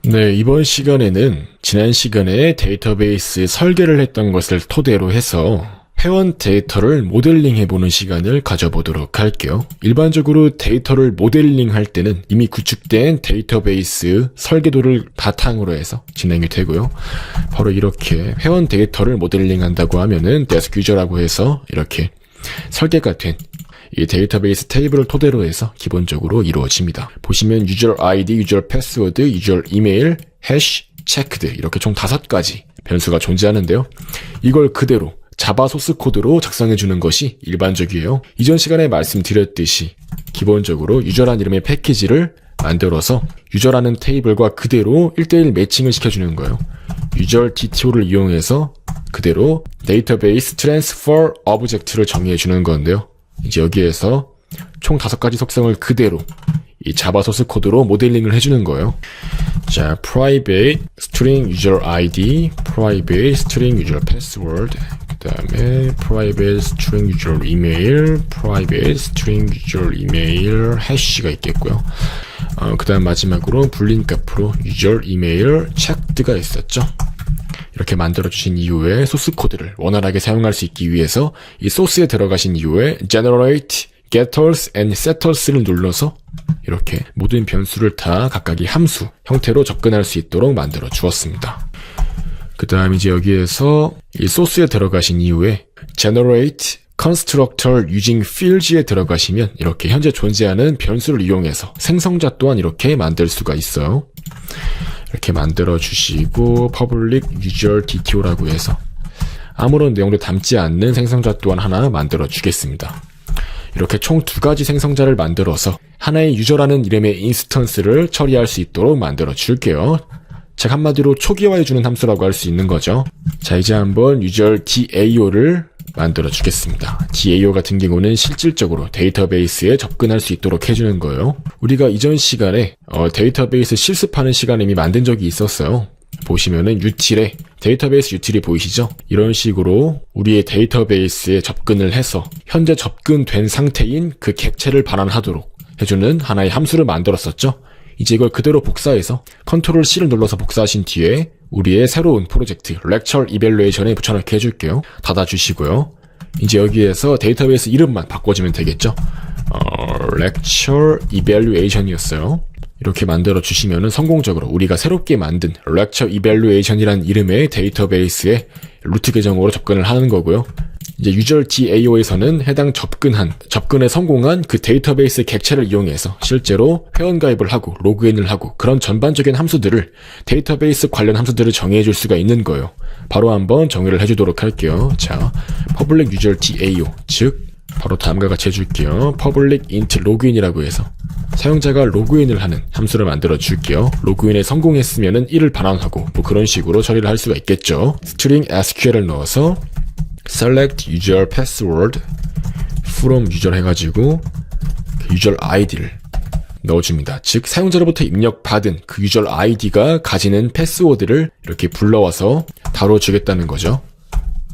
네, 이번 시간에는 지난 시간에 데이터베이스 설계를 했던 것을 토대로 해서 회원 데이터를 모델링해보는 시간을 가져보도록 할게요. 일반적으로 데이터를 모델링할 때는 이미 구축된 데이터베이스 설계도를 바탕으로 해서 진행이 되고요. 바로 이렇게 회원 데이터를 모델링한다고 하면은 데스크 유저라고 해서 이렇게 설계가 된 이 데이터베이스 테이블을 토대로 해서 기본적으로 이루어집니다. 보시면 유저 아이디, 유저 패스워드, 유저 이메일, 해시, 체크드 이렇게 총 5가지 변수가 존재하는데요. 이걸 그대로 자바 소스 코드로 작성해주는 것이 일반적이에요. 이전 시간에 말씀드렸듯이 기본적으로 유저란 이름의 패키지를 만들어서 유저라는 테이블과 그대로 1:1 매칭을 시켜주는 거예요. 유저 DTO를 이용해서 그대로 데이터베이스 트랜스퍼 오브젝트를 정의해주는 건데요. 이제 여기에서 총 5가지 속성을 그대로 이 자바 소스 코드로 모델링을 해주는 거예요. 자, private string user ID, private string user password, 그 다음에 private string user email, private string user email hash가 있겠고요. 그 다음 마지막으로 불린 값으로 user email checked가 있었죠. 이렇게 만들어주신 이후에 소스 코드를 원활하게 사용할 수 있기 위해서 이 소스에 들어가신 이후에 generate, getters and setters를 눌러서 이렇게 모든 변수를 다 각각의 함수 형태로 접근할 수 있도록 만들어 주었습니다. 그 다음 이제 여기에서 이 소스에 들어가신 이후에 generate constructor using fields에 들어가시면 이렇게 현재 존재하는 변수를 이용해서 생성자 또한 이렇게 만들 수가 있어요. 이렇게 만들어 주시고 public user DTO라고 해서 아무런 내용도 담지 않는 생성자 또한 하나 만들어 주겠습니다. 이렇게 총 2가지 생성자를 만들어서 하나의 유저라는 이름의 인스턴스를 처리할 수 있도록 만들어 줄게요. 즉 한마디로 초기화해주는 함수라고 할 수 있는 거죠. 자, 이제 한번 유저 DAO를 만들어 주겠습니다. DAO 같은 경우는 실질적으로 데이터베이스에 접근할 수 있도록 해주는 거예요. 우리가 이전 시간에 데이터베이스 실습하는 시간에 이미 만든 적이 있었어요. 보시면은 유틸에 데이터베이스 유틸이 보이시죠? 이런 식으로 우리의 데이터베이스에 접근을 해서 현재 접근된 상태인 그 객체를 반환하도록 해주는 하나의 함수를 만들었었죠. 이제 이걸 그대로 복사해서 컨트롤 C를 눌러서 복사하신 뒤에 우리의 새로운 프로젝트 렉처 이밸루에이션에 붙여넣기 해줄게요. 닫아주시고요. 이제 여기에서 데이터베이스 이름만 바꿔주면 되겠죠. 렉처 이밸루에이션이었어요. 이렇게 만들어 주시면은 성공적으로 우리가 새롭게 만든 렉처 이밸루에이션이라는 이름의 데이터베이스에 루트 계정으로 접근을 하는 거고요. 이제 유저 DAO에서는 해당 접근에 성공한 그 데이터베이스 객체를 이용해서 실제로 회원가입을 하고 로그인을 하고 그런 전반적인 함수들을 데이터베이스 관련 함수들을 정의해 줄 수가 있는 거예요. 바로 한번 정의를 해주도록 할게요. 자, public user DAO, 즉 바로 다음과 같이 해줄게요. public int login이라고 해서 사용자가 로그인을 하는 함수를 만들어 줄게요. 로그인에 성공했으면은 1을 반환하고 뭐 그런 식으로 처리를 할 수가 있겠죠. string SQL을 넣어서 select user password from user 해가지고 그 user ID를 넣어줍니다. 즉 사용자로부터 입력받은 그 user ID가 가지는 패스워드를 이렇게 불러와서 다뤄주겠다는 거죠.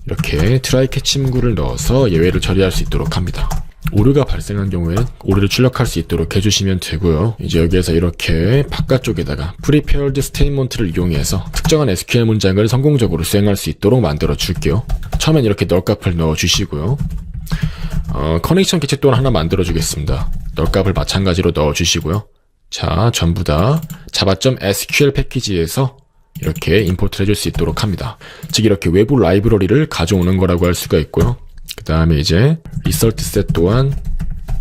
이렇게 try catch 문구를 넣어서 예외를 처리할 수 있도록 합니다. 오류가 발생한 경우에는 오류를 출력할 수 있도록 해주시면 되고요. 이제 여기에서 이렇게 바깥쪽에다가 prepared statement를 이용해서 특정한 SQL 문장을 성공적으로 수행할 수 있도록 만들어 줄게요. 처음엔 이렇게 널 값을 넣어 주시고요. 커넥션 객체 또한 하나 만들어 주겠습니다. 널 값을 마찬가지로 넣어 주시고요. 자, 전부 다 java.sql 패키지에서 이렇게 임포트를 해줄 수 있도록 합니다. 즉 이렇게 외부 라이브러리를 가져오는 거라고 할 수가 있고요. 그 다음에 이제 result set 또한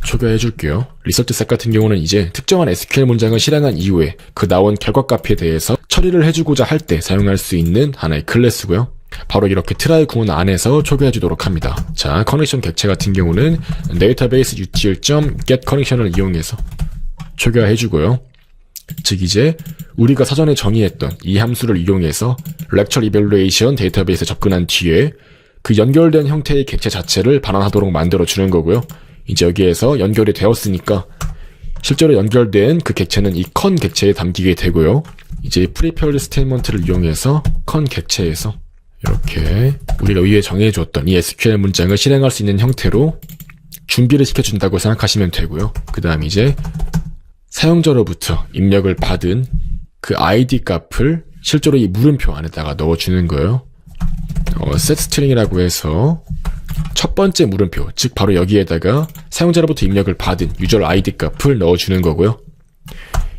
초기화해 줄게요. result set 같은 경우는 이제 특정한 SQL 문장을 실행한 이후에 그 나온 결과값에 대해서 처리를 해주고자 할 때 사용할 수 있는 하나의 클래스고요. 바로 이렇게 try 구문 안에서 초기화해 주도록 합니다. 자, 커넥션 객체 같은 경우는 database util.getConnection을 이용해서 초기화해 주고요. 즉 이제 우리가 사전에 정의했던 이 함수를 이용해서 lecture evaluation 데이터베이스에 접근한 뒤에 그 연결된 형태의 객체 자체를 반환하도록 만들어주는 거고요. 이제 여기에서 연결이 되었으니까 실제로 연결된 그 객체는 이 con 객체에 담기게 되고요. 이제 prepared statement를 이용해서 con 객체에서 이렇게 우리가 위에 정해주었던 이 SQL 문장을 실행할 수 있는 형태로 준비를 시켜준다고 생각하시면 되고요. 그 다음 이제 사용자로부터 입력을 받은 그 ID 값을 실제로 이 물음표 안에다가 넣어주는 거예요. setString이라고 해서 첫 번째 물음표, 즉 바로 여기에다가 사용자로부터 입력을 받은 유저 ID 값을 넣어주는 거고요.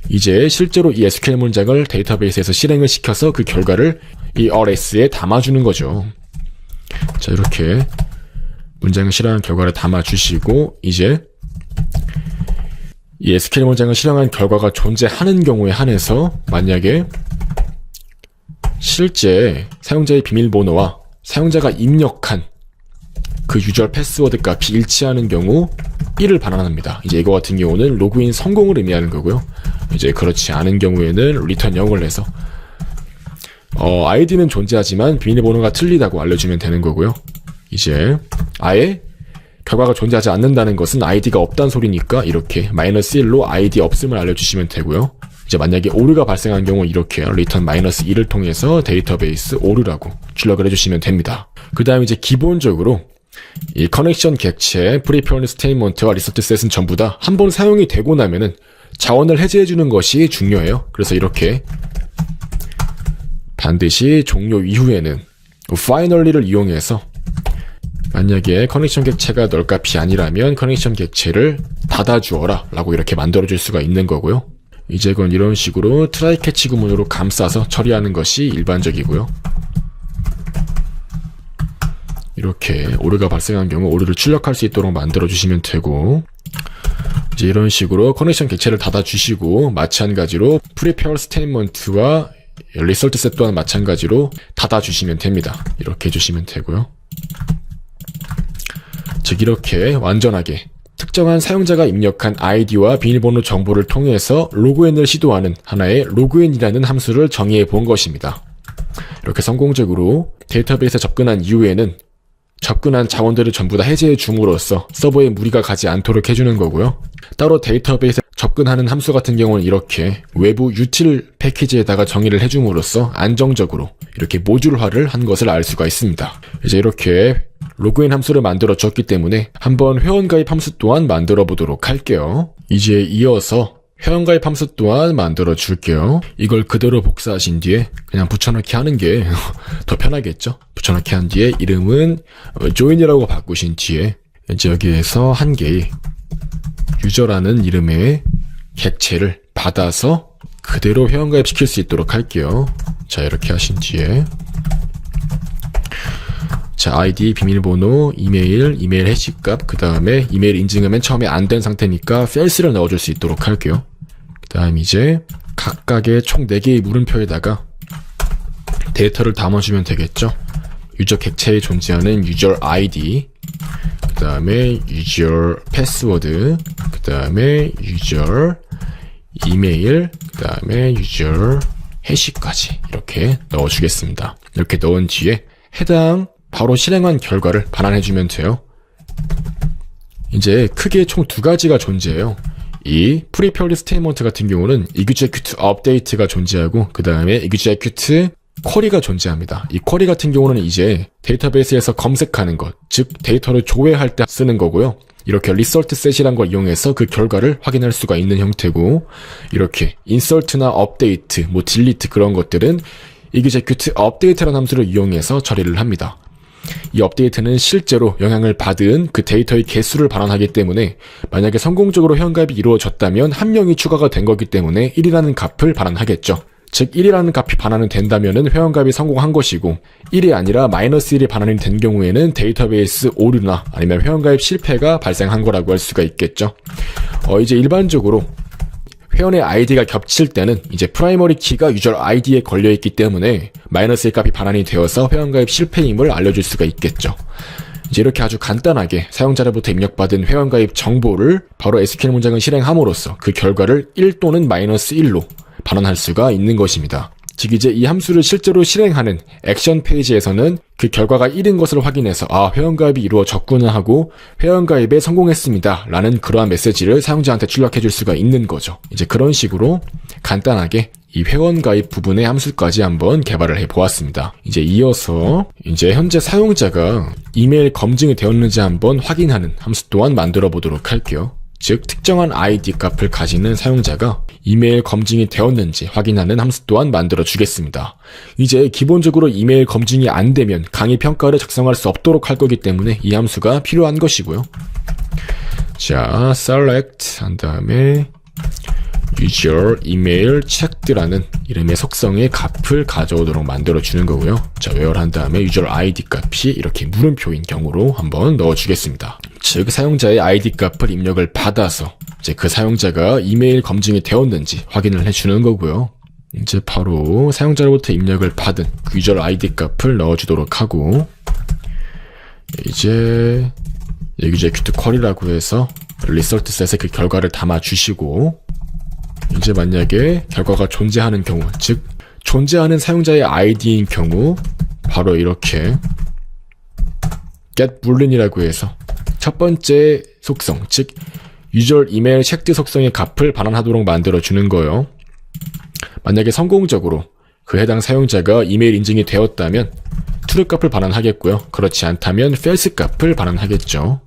이제 실제로 이 SQL 문장을 데이터베이스에서 실행을 시켜서 그 결과를 이 RS에 담아주는 거죠. 자, 이렇게 문장을 실행한 결과를 담아주시고 이제 이 SQL 문장을 실행한 결과가 존재하는 경우에 한해서 만약에 실제 사용자의 비밀번호와 사용자가 입력한 그 유저 패스워드 값이 일치하는 경우 1을 반환합니다. 이제 이거 같은 경우는 로그인 성공을 의미하는 거고요. 이제 그렇지 않은 경우에는 return 0을 내서 아이디는 존재하지만 비밀번호가 틀리다고 알려주면 되는 거고요. 이제 아예 결과가 존재하지 않는다는 것은 아이디가 없다는 소리니까 이렇게 -1로 아이디 없음을 알려주시면 되고요. 이제 만약에 오류가 발생한 경우 이렇게 return -1을 통해서 데이터베이스 오류라고 출력을 해주시면 됩니다. 그 다음 이제 기본적으로 이 커넥션 객체, 프리페어런스 스테이트먼트와 리서트 셋은 전부 다 한 번 사용이 되고 나면은 자원을 해제해주는 것이 중요해요. 그래서 이렇게 반드시 종료 이후에는 finally를 이용해서 만약에 커넥션 객체가 널 값이 아니라면 커넥션 객체를 닫아주어라 라고 이렇게 만들어줄 수가 있는 거고요. 이제 그건 이런 식으로 트라이 캐치 구문으로 감싸서 처리하는 것이 일반적이고요. 이렇게 오류가 발생한 경우 오류를 출력할 수 있도록 만들어주시면 되고 이제 이런 식으로 커넥션 객체를 닫아주시고 마찬가지로 프리페어 스테이트먼트와 리설트 셋 또한 마찬가지로 닫아주시면 됩니다. 이렇게 해주시면 되고요. 즉 이렇게 완전하게 특정한 사용자가 입력한 아이디와 비밀번호 정보를 통해서 로그인을 시도하는 하나의 로그인이라는 함수를 정의해 본 것입니다. 이렇게 성공적으로 데이터베이스에 접근한 이후에는 접근한 자원들을 전부 다 해제해 줌으로써 서버에 무리가 가지 않도록 해주는 거고요. 따로 데이터베이스에 접근하는 함수 같은 경우는 이렇게 외부 유틸 패키지에다가 정의를 해줌으로써 안정적으로 이렇게 모듈화를 한 것을 알 수가 있습니다. 이제 이렇게 로그인 함수를 만들어 줬기 때문에 한번 회원가입 함수 또한 만들어 보도록 할게요. 이제 이어서 회원가입 함수 또한 만들어 줄게요. 이걸 그대로 복사하신 뒤에 그냥 붙여넣기 하는 게 더 편하겠죠. 붙여넣기 한 뒤에 이름은 join이라고 바꾸신 뒤에 이제 여기에서 한 개의 유저라는 이름의 객체를 받아서 그대로 회원가입 시킬 수 있도록 할게요. 자, 이렇게 하신 뒤에 자, 아이디, 비밀번호, 이메일 해시값, 그 다음에 이메일 인증은 맨 처음에 안 된 상태니까 false를 넣어줄 수 있도록 할게요. 그 다음 이제 각각의 총 4개의 물음표에다가 데이터를 담아주면 되겠죠. 유저 객체에 존재하는 유저 아이디, 그 다음에 유저 패스워드, 그 다음에 유저 이메일, 그 다음에 유저 해시까지 이렇게 넣어주겠습니다. 이렇게 넣은 뒤에 해당 바로 실행한 결과를 반환해주면 돼요. 이제 크게 총 2가지가 존재해요. 이 프리페어리 스테이트먼트 같은 경우는 execute update가 존재하고 그 다음에 execute 쿼리가 존재합니다. 이 쿼리 같은 경우는 이제 데이터베이스에서 검색하는 것, 즉 데이터를 조회할 때 쓰는 거고요. 이렇게 result set이란 걸 이용해서 그 결과를 확인할 수가 있는 형태고 이렇게 insert나 update, delete 그런 것들은 execute update라는 함수를 이용해서 처리를 합니다. 이 업데이트는 실제로 영향을 받은 그 데이터의 개수를 반환하기 때문에 만약에 성공적으로 회원가입이 이루어졌다면 한 명이 추가가 된 거기 때문에 1이라는 값을 반환하겠죠. 즉 1이라는 값이 반환이 된다면 회원가입이 성공한 것이고 1이 아니라 -1이 반환이 된 경우에는 데이터베이스 오류나 아니면 회원가입 실패가 발생한 거라고 할 수가 있겠죠. 이제 일반적으로 회원의 아이디가 겹칠 때는 이제 프라이머리 키가 유저 아이디에 걸려있기 때문에 -1 값이 반환이 되어서 회원가입 실패임을 알려줄 수가 있겠죠. 이제 이렇게 아주 간단하게 사용자로부터 입력받은 회원가입 정보를 바로 SQL 문장을 실행함으로써 그 결과를 1 또는 -1로 반환할 수가 있는 것입니다. 즉 이제 이 함수를 실제로 실행하는 액션 페이지에서는 그 결과가 1인 것을 확인해서 회원가입이 이루어졌구나 하고 회원가입에 성공했습니다 라는 그러한 메시지를 사용자한테 출력해 줄 수가 있는 거죠. 이제 그런 식으로 간단하게 이 회원 가입 부분의 함수까지 한번 개발을 해보았습니다. 이제 이어서 이제 현재 사용자가 이메일 검증이 되었는지 한번 확인하는 함수 또한 만들어 보도록 할게요. 즉 특정한 아이디 값을 가지는 사용자가 이메일 검증이 되었는지 확인하는 함수 또한 만들어 주겠습니다. 이제 기본적으로 이메일 검증이 안 되면 강의 평가를 작성할 수 없도록 할 거기 때문에 이 함수가 필요한 것이고요. 자, select 한 다음에 user email checked라는 이름의 속성의 값을 가져오도록 만들어 주는 거고요. 자, where 한 다음에 user id 값이 이렇게 물음표인 경우로 한번 넣어 주겠습니다. 즉 사용자의 id 값을 입력을 받아서 이제 그 사용자가 이메일 검증이 되었는지 확인을 해 주는 거고요. 이제 바로 사용자로부터 입력을 받은 그 user id 값을 넣어 주도록 하고, 이제 execute query라고 해서 result set에 그 결과를 담아 주시고, 이제 만약에 결과가 존재하는 경우, 즉 존재하는 사용자의 아이디인 경우 바로 이렇게 get boolean이라고 해서 첫 번째 속성, 즉 user email checked 속성의 값을 반환하도록 만들어 주는 거예요. 만약에 성공적으로 그 해당 사용자가 이메일 인증이 되었다면 true 값을 반환하겠고요. 그렇지 않다면 false 값을 반환하겠죠.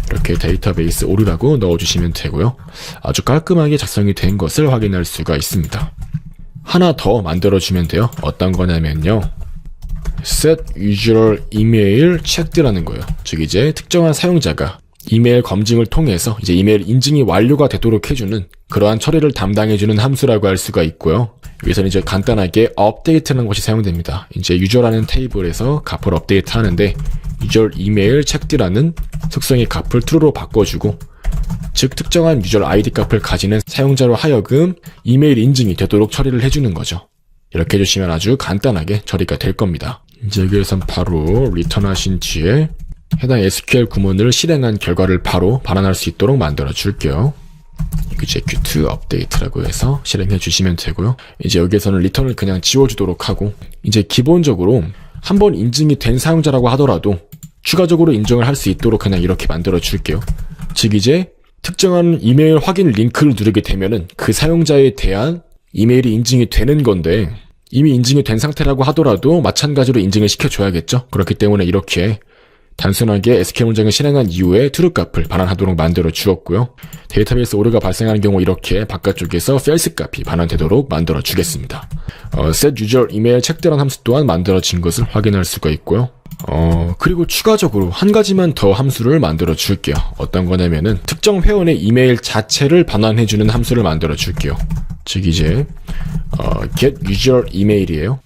이렇게 데이터베이스 오류라고 넣어주시면 되고요. 아주 깔끔하게 작성이 된 것을 확인할 수가 있습니다. 하나 더 만들어주면 돼요. 어떤 거냐면요, set user email checked라는 거예요. 즉 이제 특정한 사용자가 이메일 검증을 통해서 이제 이메일 인증이 완료가 되도록 해주는 그러한 처리를 담당해주는 함수라고 할 수가 있고요. 여기서는 이제 간단하게 update라는 것이 사용됩니다. 이제 user라는 테이블에서 값을 업데이트 하는데 user email checked라는 속성의 값을 true로 바꿔주고, 즉 특정한 user id 값을 가지는 사용자로 하여금 이메일 인증이 되도록 처리를 해주는 거죠. 이렇게 해주시면 아주 간단하게 처리가 될 겁니다. 이제 여기에선 바로 return 하신 뒤에 해당 SQL 구문을 실행한 결과를 바로 반환할 수 있도록 만들어 줄게요. execute update라고 해서 실행해 주시면 되고요. 이제 여기에서는 return을 그냥 지워주도록 하고, 이제 기본적으로 한번 인증이 된 사용자라고 하더라도 추가적으로 인증을 할 수 있도록 그냥 이렇게 만들어 줄게요. 즉 이제 특정한 이메일 확인 링크를 누르게 되면은 그 사용자에 대한 이메일이 인증이 되는 건데, 이미 인증이 된 상태라고 하더라도 마찬가지로 인증을 시켜줘야겠죠. 그렇기 때문에 이렇게 단순하게 SQL 문장을 실행한 이후에 true 값을 반환하도록 만들어 주었고요. 데이터베이스 오류가 발생하는 경우 이렇게 바깥쪽에서 false 값이 반환되도록 만들어 주겠습니다. set user email checked라는 함수 또한 만들어진 것을 확인할 수가 있고요. 그리고 추가적으로 한 가지만 더 함수를 만들어 줄게요. 어떤 거냐면은 특정 회원의 이메일 자체를 반환해주는 함수를 만들어 줄게요. 즉 이제 get user email이에요.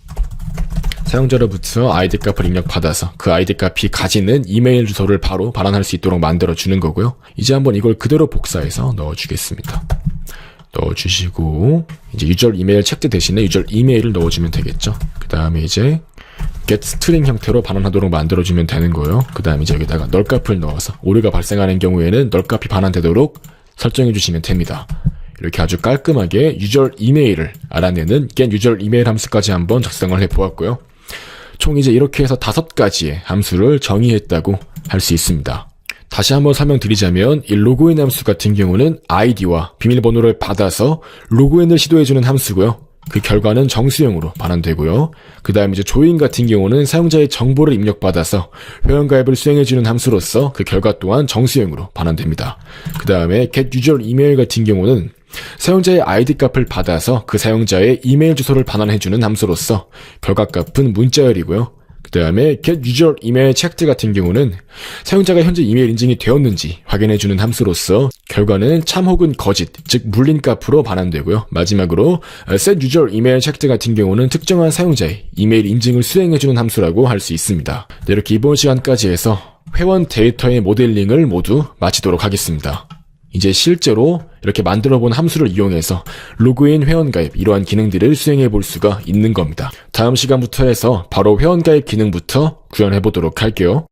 사용자로부터 아이디 값을 입력받아서 그 아이디 값이 가지는 이메일 주소를 바로 반환할 수 있도록 만들어 주는 거고요. 이제 한번 이걸 그대로 복사해서 넣어주겠습니다. 넣어주시고 이제 user email 체크 대신에 user 이메일을 넣어주면 되겠죠. 그 다음에 이제 get string 형태로 반환하도록 만들어주면 되는 거예요. 그 다음에 이제 여기다가 널 값을 넣어서 오류가 발생하는 경우에는 널 값이 반환되도록 설정해 주시면 됩니다. 이렇게 아주 깔끔하게 user 이메일을 알아내는 get user email 함수까지 한번 작성을 해보았고요. 총 이제 이렇게 해서 5가지의 함수를 정의했다고 할 수 있습니다. 다시 한번 설명드리자면 이 로그인 함수 같은 경우는 아이디와 비밀번호를 받아서 로그인을 시도해주는 함수고요. 그 결과는 정수형으로 반환되고요. 그 다음에 이제 조인 같은 경우는 사용자의 정보를 입력받아서 회원가입을 수행해주는 함수로서 그 결과 또한 정수형으로 반환됩니다. 그 다음에 get user email 같은 경우는 사용자의 아이디 값을 받아서 그 사용자의 이메일 주소를 반환해주는 함수로서 결과 값은 문자열이고요. 그 다음에 get user email checked 같은 경우는 사용자가 현재 이메일 인증이 되었는지 확인해주는 함수로서 결과는 참 혹은 거짓, 즉 물린 값으로 반환되고요. 마지막으로 set user email checked 같은 경우는 특정한 사용자의 이메일 인증을 수행해주는 함수라고 할 수 있습니다. 네, 이렇게 이번 시간까지 해서 회원 데이터의 모델링을 모두 마치도록 하겠습니다. 이제 실제로 이렇게 만들어 본 함수를 이용해서 로그인 회원가입 이러한 기능들을 수행해 볼 수가 있는 겁니다. 다음 시간부터 해서 바로 회원가입 기능부터 구현해 보도록 할게요.